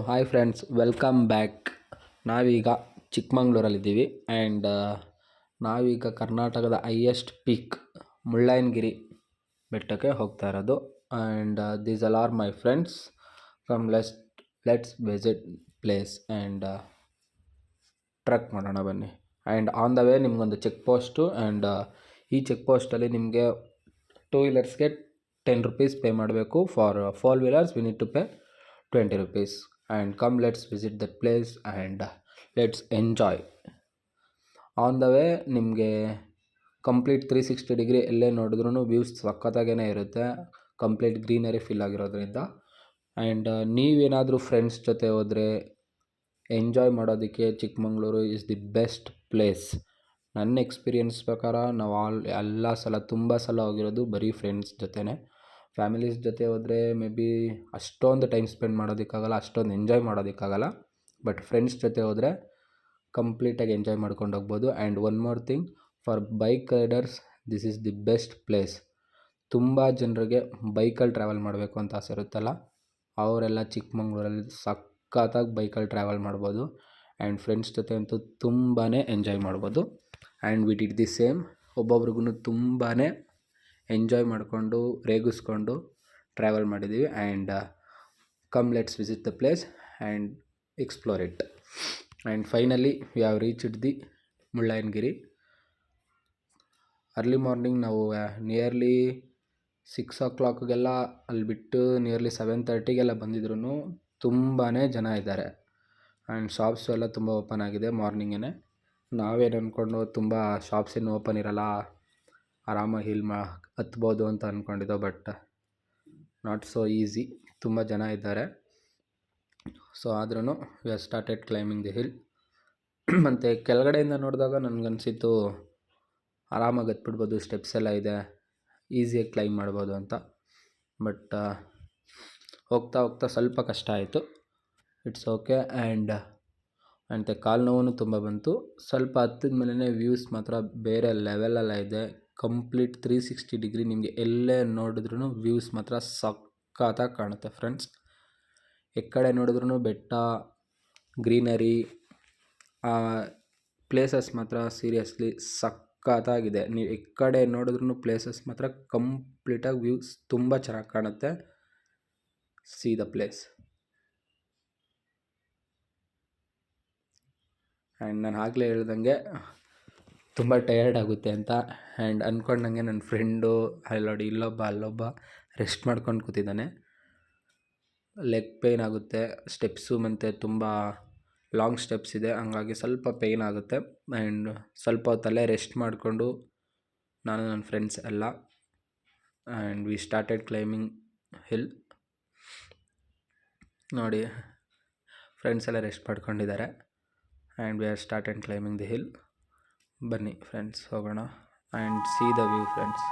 Hi friends, welcome back. ನಾವೀಗ ಚಿಕ್ಕಮಂಗ್ಳೂರಲ್ಲಿದ್ದೀವಿ and ನಾವೀಗ ಕರ್ನಾಟಕದ ಹೈಯೆಸ್ಟ್ ಪೀಕ್ ಮುಳ್ಳಯ್ಯನಗಿರಿ ಬೆಟ್ಟಕ್ಕೆ ಹೋಗ್ತಾ ಇರೋದು. And these all are my friends from let's visit place and trek ಮಾಡೋಣ ಬನ್ನಿ. ಆ್ಯಂಡ್ ಆನ್ ದ ವೇ ನಿಮಗೊಂದು ಚೆಕ್ ಪೋಸ್ಟು ಆ್ಯಂಡ್ ಈ ಚೆಕ್ ಪೋಸ್ಟಲ್ಲಿ ನಿಮಗೆ 2 ವೀಲರ್ಸ್ಗೆ 10 rupees ಪೇ ಮಾಡಬೇಕು. For 4 wheelers we need to pay 20 rupees. And come, let's visit that place and let's enjoy. On the way ನಿಮಗೆ complete 360 degree ಎಲ್ಲೇ ನೋಡಿದ್ರೂ views ಸಖತ್ತಾಗೇ ಇರುತ್ತೆ, complete greenery fill ಆಗಿರೋದ್ರಿಂದ. And ನೀವೇನಾದರೂ friends ಜೊತೆ ಹೋದರೆ ಎಂಜಾಯ್ ಮಾಡೋದಕ್ಕೆ Chikmagalur is the best place. ನನ್ನ ಎಕ್ಸ್ಪೀರಿಯನ್ಸ್ ಪ್ರಕಾರ ನಾವು ತುಂಬ ಸಲ ಹೋಗಿರೋದು ಬರೀ ಫ್ರೆಂಡ್ಸ್ ಜೊತೆನೇ. ಫ್ಯಾಮಿಲೀಸ್ ಜೊತೆ ಹೋದರೆ ಮೇ ಬಿ ಅಷ್ಟೊಂದು ಟೈಮ್ ಸ್ಪೆಂಡ್ ಮಾಡೋದಕ್ಕಾಗಲ್ಲ, ಅಷ್ಟೊಂದು ಎಂಜಾಯ್ ಮಾಡೋದಕ್ಕಾಗಲ್ಲ. ಬಟ್ ಫ್ರೆಂಡ್ಸ್ ಜೊತೆ ಹೋದರೆ ಕಂಪ್ಲೀಟಾಗಿ ಎಂಜಾಯ್ ಮಾಡ್ಕೊಂಡು ಹೋಗ್ಬೋದು. And one more thing, for bike Riders this is the best place. ತುಂಬ ಜನರಿಗೆ ಬೈಕಲ್ಲಿ ಟ್ರಾವೆಲ್ ಮಾಡಬೇಕು ಅಂತ ಆಸೆ ಇರುತ್ತಲ್ಲ, ಅವರೆಲ್ಲ ಚಿಕ್ಕಮಂಗ್ಳೂರಲ್ಲಿ ಸಖತ್ತಾಗಿ ಬೈಕಲ್ಲಿ ಟ್ರಾವೆಲ್ ಮಾಡ್ಬೋದು. ಆ್ಯಂಡ್ ಫ್ರೆಂಡ್ಸ್ ಜೊತೆ ಅಂತೂ ತುಂಬಾ ಎಂಜಾಯ್ ಮಾಡ್ಬೋದು. And we did the same. ಒಬ್ಬೊಬ್ರಿಗೂ ತುಂಬಾ ಎಂಜಾಯ್ ಮಾಡಿಕೊಂಡು ರೇಗಿಸ್ಕೊಂಡು ಟ್ರಾವೆಲ್ ಮಾಡಿದ್ದೀವಿ. And come let's visit the place and explore it. And finally we have reached the Mullayanagiri. Early morning ನಾವು ನಿಯರ್ಲಿ 6 o'clock ಅಲ್ಲಿ ಬಿಟ್ಟು ನಿಯರ್ಲಿ 7:30 ಬಂದಿದ್ರು ತುಂಬಾ ಜನ ಇದ್ದಾರೆ. ಆ್ಯಂಡ್ ಶಾಪ್ಸು ಎಲ್ಲ ತುಂಬ ಓಪನ್ ಆಗಿದೆ ಮಾರ್ನಿಂಗೇ. ನಾವೇನು ಅಂದ್ಕೊಂಡು ತುಂಬ ಶಾಪ್ಸ್ ಏನು ಓಪನ್ ಇರಲ್ಲ, ಆರಾಮಾಗಿ ಹತ್ಬೋದು ಅಂತ ಅಂದ್ಕೊಂಡಿದ್ದೋ, ಬಟ್ ನಾಟ್ ಸೋ ಈಸಿ, ತುಂಬ ಜನ ಇದ್ದಾರೆ. ಸೊ ಆದ್ರೂ we have started climbing the hill. ಮತ್ತು ಕೆಳಗಡೆಯಿಂದ ನೋಡಿದಾಗ ನನಗನ್ಸಿತ್ತು ಆರಾಮಾಗಿ ಹತ್ಬಿಡ್ಬೋದು, ಸ್ಟೆಪ್ಸ್ ಎಲ್ಲ ಇದೆ, ಈಸಿಯಾಗಿ ಕ್ಲೈಂಬ್ ಮಾಡ್ಬೋದು ಅಂತ. ಬಟ್ ಹೋಗ್ತಾ ಹೋಗ್ತಾ ಸ್ವಲ್ಪ ಕಷ್ಟ ಆಯಿತು. It's okay. ಆ್ಯಂಡ್ ಕಾಲು ನೋವು ತುಂಬ ಬಂತು. ಸ್ವಲ್ಪ ಹತ್ತಿದ ಮೇಲೇ ವ್ಯೂಸ್ ಮಾತ್ರ ಬೇರೆ ಲೆವೆಲೆಲ್ಲ ಇದೆ. ಕಂಪ್ಲೀಟ್ 360 ಡಿಗ್ರಿ ನಿಮಗೆ ಎಲ್ಲೇ ನೋಡಿದ್ರೂ ವ್ಯೂಸ್ ಮಾತ್ರ ಸಖತ್ತಾಗಿ ಕಾಣುತ್ತೆ ಫ್ರೆಂಡ್ಸ್. ಎಕ್ಕಡೆ ನೋಡಿದ್ರೂ ಬೆಟ್ಟ, ಗ್ರೀನರಿ, ಪ್ಲೇಸಸ್ ಮಾತ್ರ ಸೀರಿಯಸ್ಲಿ ಸಖತ್ತಾಗಿದೆ. ನೀವು ಎಕ್ಕಡೆ ನೋಡಿದ್ರೂ ಪ್ಲೇಸಸ್ ಮಾತ್ರ ಕಂಪ್ಲೀಟಾಗಿ ವ್ಯೂಸ್ ತುಂಬ ಚೆನ್ನಾಗಿ ಕಾಣುತ್ತೆ. C the place. ಆ್ಯಂಡ್ ನಾನು ಆಗಲೇ ಹೇಳ್ದಂಗೆ ತುಂಬ ಟಯರ್ಡ್ ಆಗುತ್ತೆ ಅಂತ. ಆ್ಯಂಡ್ ಅಂದ್ಕೊಂಡಂಗೆ ನನ್ನ ಫ್ರೆಂಡು ಅಲ್ಲೋಡಿ ಅಲ್ಲೊಬ್ಬ ರೆಸ್ಟ್ ಮಾಡ್ಕೊಂಡು ಕೂತಿದ್ದಾನೆ. ಲೆಗ್ ಪೇಯ್ನ್ ಆಗುತ್ತೆ, ಸ್ಟೆಪ್ಸು ಮತ್ತು ತುಂಬ ಲಾಂಗ್ ಸ್ಟೆಪ್ಸ್ ಇದೆ, ಹಂಗಾಗಿ ಸ್ವಲ್ಪ ಪೇಯ್ನ್ ಆಗುತ್ತೆ. ಆ್ಯಂಡ್ ಸ್ವಲ್ಪ ಹೊತ್ತಲ್ಲೇ ರೆಸ್ಟ್ ಮಾಡಿಕೊಂಡು ನಾನು ನನ್ನ ಫ್ರೆಂಡ್ಸ್ ಎಲ್ಲ and we started climbing hill. ನೋಡಿ, ಫ್ರೆಂಡ್ಸ್ ಎಲ್ಲ ರೆಸ್ಟ್ ಮಾಡ್ಕೊಂಡಿದ್ದಾರೆ. And we are started climbing the hill. ಬನ್ನಿ ಫ್ರೆಂಡ್ಸ್ ಹೋಗೋಣ and C the view friends.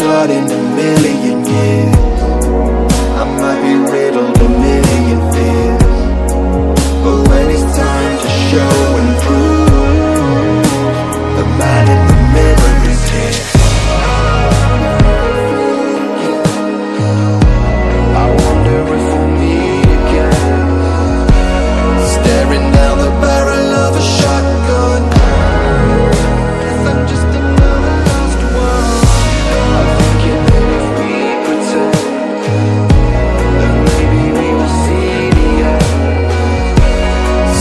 Not in a million years, I might be riddled a million fears, but when it's time to show and prove, the man in the mirror is here. I wonder if we'll meet again, staring down the barrel of a shotgun. Guess I'm just another lost one. I'm thinking that if we pretend, then maybe we will see the end.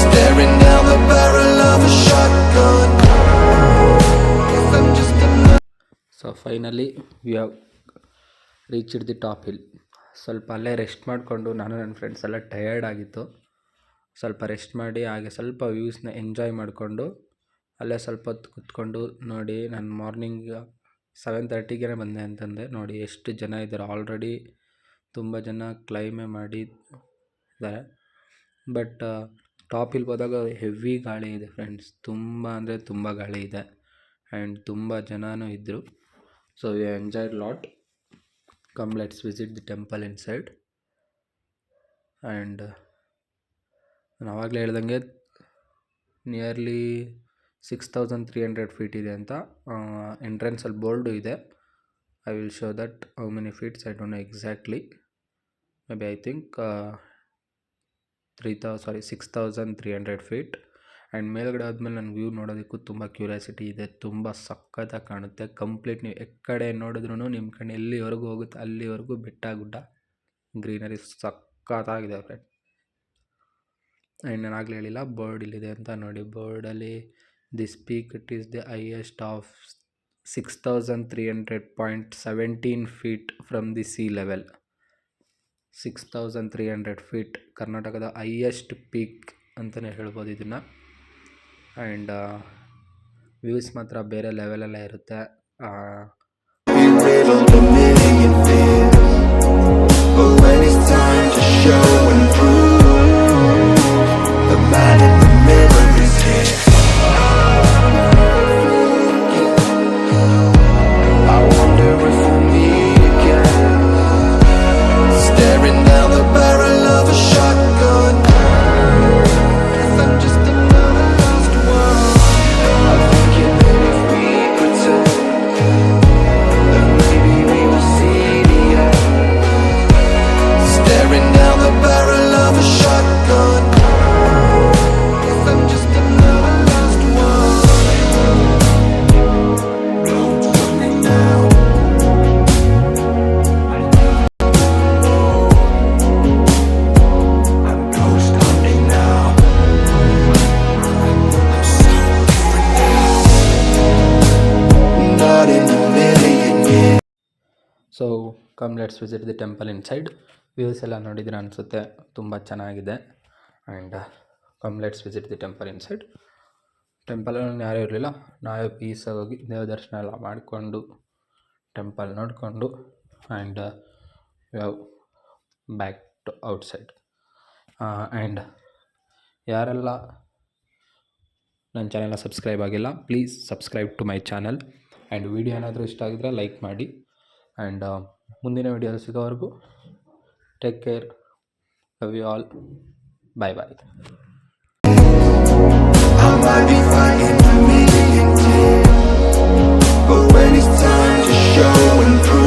Staring down the barrel of a shotgun. Guess I'm just another. So finally we have reached the top hill. ಸ್ವಲ್ಪ ಅಲ್ಲೇ rest ಮಾಡಿಕೊಂಡು, ನಾನು ನನ್ನ friends ಎಲ್ಲ tired ಆಗಿತ್ತು, ಸ್ವಲ್ಪ rest ಮಾಡಿ ಹಾಗೆ ಸ್ವಲ್ಪ ವ್ಯೂಸ್ನ ಎಂಜಾಯ್ ಮಾಡಿಕೊಂಡು ಅಲ್ಲೇ ಸ್ವಲ್ಪ ಹೊತ್ತು ಕೂತ್ಕೊಂಡು. ನೋಡಿ, ನಾನು ಮಾರ್ನಿಂಗ್ 7:30 ಬಂದೆ ಅಂತಂದೆ. ನೋಡಿ ಎಷ್ಟು ಜನ ಇದ್ದಾರೆ. ಆಲ್ರೆಡಿ ತುಂಬ ಜನ ಕ್ಲೈಮೇ ಮಾಡಿದ್ದಾರೆ. ಬಟ್ ಟಾಪ್ ಹಿಲ್ಗೆ ಹೋದಾಗ ಹೆವಿ ಗಾಳಿ ಇದೆ ಫ್ರೆಂಡ್ಸ್, ತುಂಬ ಅಂದರೆ ತುಂಬ ಗಾಳಿ ಇದೆ. ಆ್ಯಂಡ್ ತುಂಬ ಜನನೂ ಇದ್ದರು. So we enjoyed lot. Come let's visit the temple inside. And ನಾನು ಆವಾಗಲೇ ಹೇಳ್ದಂಗೆ ನಿಯರ್ಲಿ 6300 ಫೀಟ್ ಇದೆ ಅಂತ. ಎಂಟ್ರೆನ್ಸಲ್ಲಿ ಬೋರ್ಡು ಇದೆ. I will show that how many ಫೀಟ್ಸ್, I don't know exactly. May be I think 6300 feet. And ಮೇಲ್ಗಡೆ ಆದಮೇಲೆ ನನಗೆ ವ್ಯೂ ನೋಡೋದಕ್ಕೂ ತುಂಬ ಕ್ಯೂರಿಯಾಸಿಟಿ ಇದೆ. ತುಂಬ ಸಖತ್ತಾಗಿ ಕಾಣುತ್ತೆ. ಕಂಪ್ಲೀಟ್ ನೀವು ಎಕ್ಕಡೆ ನೋಡಿದ್ರೂ ನಿಮ್ಮ ಕಣ್ಣು ಎಲ್ಲಿವರೆಗೂ ಹೋಗುತ್ತೆ ಅಲ್ಲಿವರೆಗೂ ಬೆಟ್ಟ ಗುಡ್ಡ ಗ್ರೀನರಿ ಸಖತ್ತಾಗಿದೆ ಫ್ರೆಂಡ್. ಆ್ಯಂಡ್ ನಾನು ಆಗಲೇ ಹೇಳಿಲ್ಲ ಬೋರ್ಡ್ ಇಲ್ಲಿದೆ ಅಂತ. ನೋಡಿ ಬೋರ್ಡಲ್ಲಿ this peak it is the highest of 6300.17 feet from the sea level. 6300 feet ಕರ್ನಾಟಕದ ಹೈಯೆಸ್ಟ್ ಪೀಕ್ ಅಂತಲೇ ಹೇಳ್ಬೋದು ಇದನ್ನು. ಆ್ಯಂಡ್ ವ್ಯೂಸ್ ಮಾತ್ರ ಬೇರೆ ಲೆವೆಲಲ್ಲೇ ಇರುತ್ತೆ. We riddled a million fears, but when it's time to show and prove, the man in the mirror is here. I wonder if we'll meet again, staring down the barrel of a shotgun. Guess I'm just another lost one. I'm thinking that if we pretend, then maybe we will see the end. Staring down the barrel of a shotgun. Guess I'm just another lost one. Don't look me now. I'm ghost hunting now. I'm so different now. Not in a million years. So come let's visit the temple inside. Views ಎಲ್ಲ ನೋಡಿದ್ರೆ ಅನಿಸುತ್ತೆ ತುಂಬ ಚೆನ್ನಾಗಿದೆ. And come let's visit the temple inside. ಟೆಂಪಲಲ್ಲಿ ಯಾರೂ ಇರಲಿಲ್ಲ. ನಾವೇ ಪೀಸಾಗಿ ಹೋಗಿ ದೇವ ದರ್ಶನ ಎಲ್ಲ ಮಾಡಿಕೊಂಡು ಟೆಂಪಲ್ ನೋಡಿಕೊಂಡು and back to outside. And ಯಾರೆಲ್ಲ ನನ್ನ ಚಾನೆಲ್ನ ಸಬ್ಸ್ಕ್ರೈಬ್ ಆಗಿಲ್ಲ, please subscribe to my channel. And video ಏನಾದರೂ ಇಷ್ಟ ಆಗಿದ್ರೆ ಲೈಕ್ ಮಾಡಿ. ಆ್ಯಂಡ್ ಮುಂದಿನ ವಿಡಿಯೋದಲ್ಲಿ ಸಿಗೋವರೆಗೂ take care. Love you all. Bye bye. I might be fighting a million tears, but when it's time to show and prove,